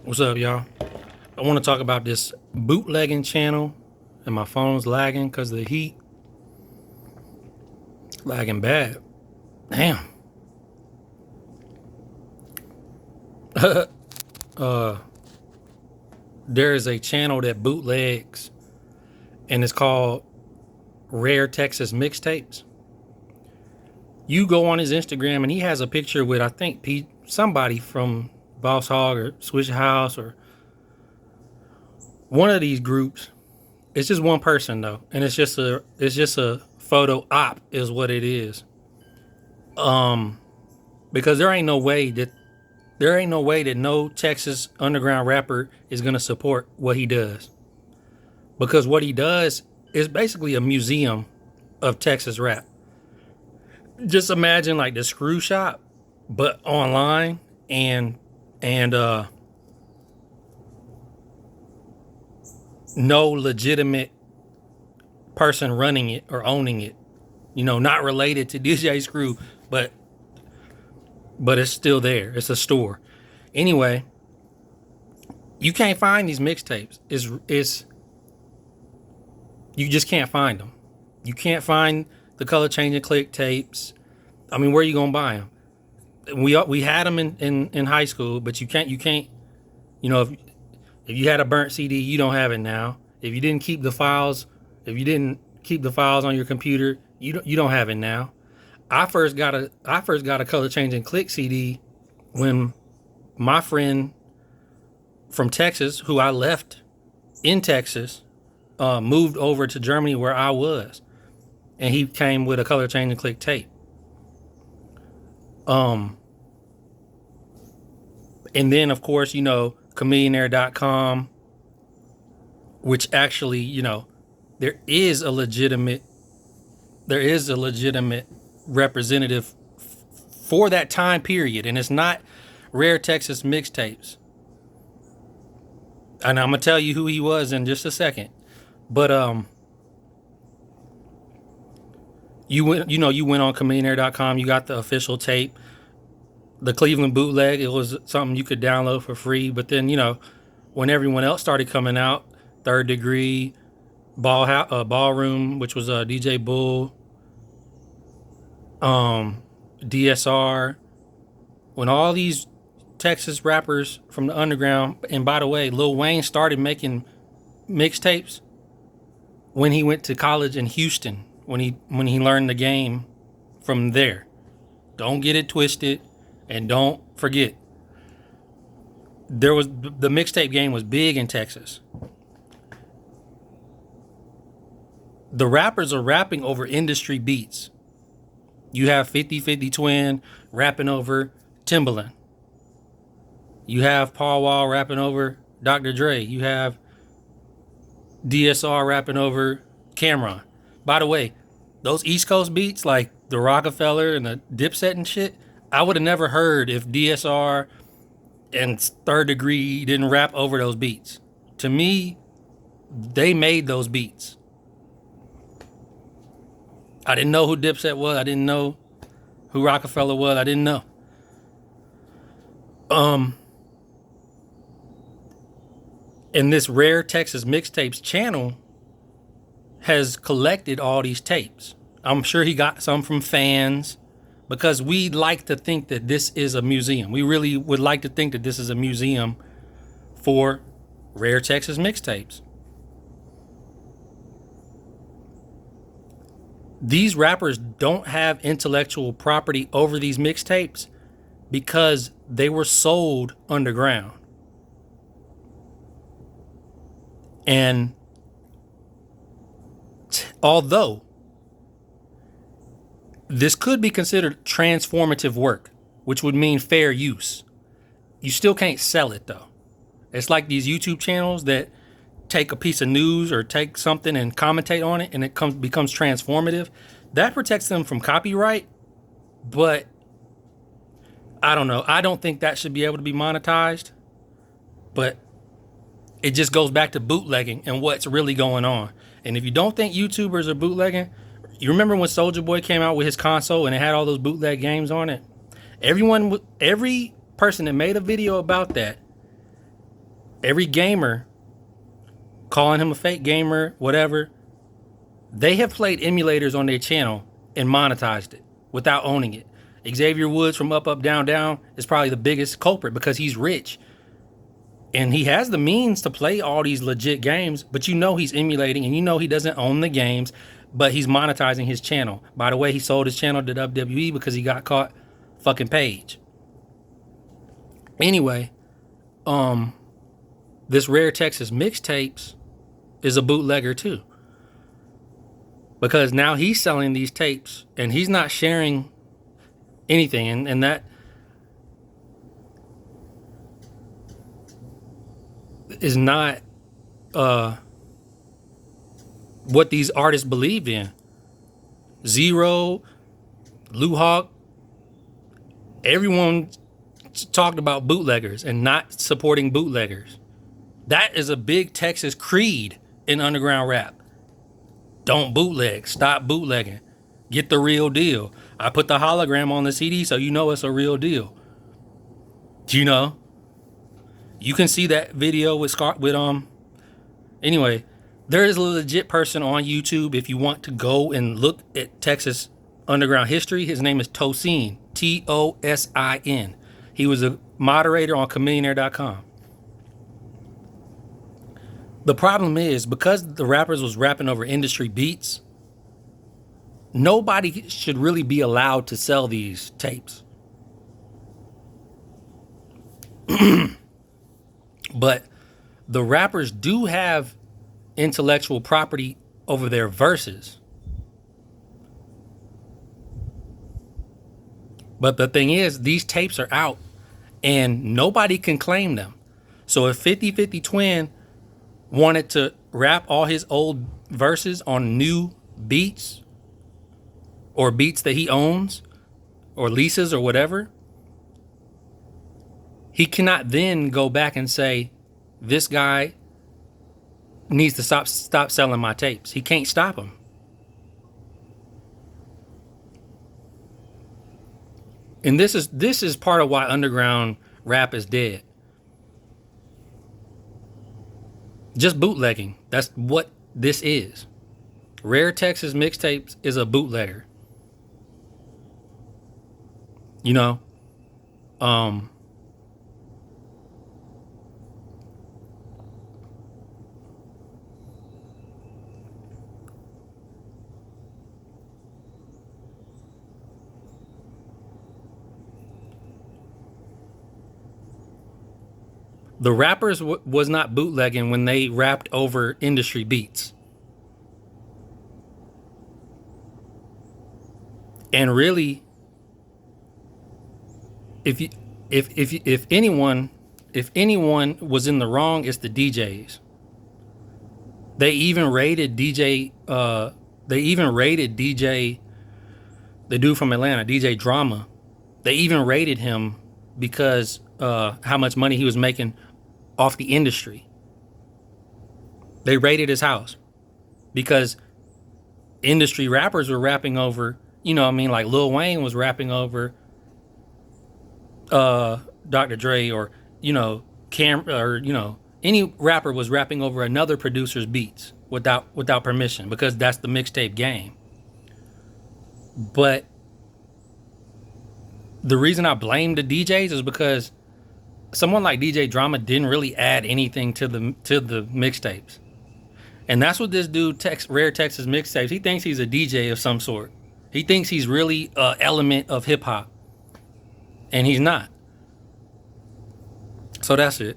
What's up, y'all? I want to talk about this bootlegging channel, and my phone's lagging because of the heat. Lagging bad. Damn. There is a channel that bootlegs, and it's called Rare Texas Mixtapes. You go on his Instagram, and he has a picture with, I think, somebody from Boss Hog or Swish House or one of these groups. It's just one person though, and it's just a photo op is what it is. Because there ain't no way that no Texas underground rapper is gonna support what he does. Because what he does is basically a museum of Texas rap. Just imagine like the Screw Shop, but online and no legitimate person running it or owning it. Not related to DJ Screw, but it's still there. It's a store. Anyway, you can't find these mixtapes. It's you just can't find them. You can't find the Color Change and Click tapes. I mean, where are you gonna buy them? We had them in high school, but you can't. If you had a burnt CD, you don't have it now. If you didn't keep the files, on your computer, you don't have it now. I first got a Color Change and Click CD when my friend from Texas, who I left in Texas, moved over to Germany where I was, and he came with a Color Change and Click tape. And then of course, Chameleonaire.com, which actually, there is a legitimate representative for that time period, and it's not Rare Texas Mixtapes. And I'm gonna tell you who he was in just a second. But you went on Chameleonaire.com, you got the official tape. The Cleveland bootleg, it was something you could download for free. But then, when everyone else started coming out, Third Degree, Ballroom, which was DJ Bull, DSR, when all these Texas rappers from the underground, and by the way, Lil Wayne started making mixtapes when he went to college in Houston, when he learned the game from there. Don't get it twisted, and don't forget, the mixtape game was big in Texas. The rappers are rapping over industry beats. You have 50/50 Twin rapping over Timbaland. You have Paul Wall rapping over Dr. Dre. You have DSR rapping over Cameron. By the way, those East Coast beats like the Rockefeller and the Dipset and shit, I would have never heard if DSR and Third Degree didn't rap over those beats. To me, they made those beats. I didn't know who Dipset was. I didn't know who Rockefeller was. I didn't know. And this Rare Texas Mixtapes channel has collected all these tapes. I'm sure he got some from fans, because we like to think that this is a museum. We really would like to think that this is a museum for Rare Texas Mixtapes. These rappers don't have intellectual property over these mixtapes because they were sold underground. And although this could be considered transformative work, which would mean fair use, you still can't sell it though. It's like these YouTube channels that take a piece of news or take something and commentate on it, and it becomes transformative. That protects them from copyright, but I don't know. I don't think that should be able to be monetized, but it just goes back to bootlegging and what's really going on. And if you don't think YouTubers are bootlegging, you remember when Soulja Boy came out with his console and it had all those bootleg games on it? Every person that made a video about that every gamer, calling him a fake gamer, whatever, they have played emulators on their channel and monetized it without owning it. Xavier Woods from Up Up Down Down is probably the biggest culprit because he's rich. And he has the means to play all these legit games, but you know he's emulating and you know he doesn't own the games, but he's monetizing his channel. By the way, he sold his channel to WWE because he got caught fucking Paige. Anyway, this Rare Texas Mixtapes is a bootlegger too. Because now he's selling these tapes and he's not sharing anything. And that is not what these artists believed in. Zero, Lou Hawk, everyone talked about bootleggers and not supporting bootleggers. That is a big Texas creed in underground rap. Don't bootleg. Stop bootlegging. Get the real deal. I put the hologram on the CD so you know it's a real deal. Do you know? You can see that video with anyway, there is a legit person on YouTube if you want to go and look at Texas underground history. His name is Tosin, Tosin. He was a moderator on Chamillionaire.com. The problem is, because the rappers was rapping over industry beats, nobody should really be allowed to sell these tapes. But the rappers do have intellectual property over their verses. But the thing is, these tapes are out and nobody can claim them. So if 50/50 Twin wanted to rap all his old verses on new beats or beats that he owns or leases or whatever, he cannot then go back and say, this guy needs to stop selling my tapes. He can't stop him. And this is part of why underground rap is dead. Just bootlegging. That's what this is. Rare Texas Mixtapes is a bootlegger. You know? The rappers was not bootlegging when they rapped over industry beats. And really, if anyone was in the wrong, it's the DJs. They even rated DJ. The dude from Atlanta, DJ Drama. They even rated him because how much money he was making off the industry. They raided his house because industry rappers were rapping over, you know what I mean, like Lil Wayne was rapping over Dr. Dre, or any rapper was rapping over another producer's beats without permission, because that's the mixtape game. But the reason I blame the DJs is because someone like DJ Drama didn't really add anything to the mixtapes. And that's what this dude, Rare Texas Mixtapes, he thinks he's a DJ of some sort. He thinks he's really an element of hip hop. And he's not. So that's it.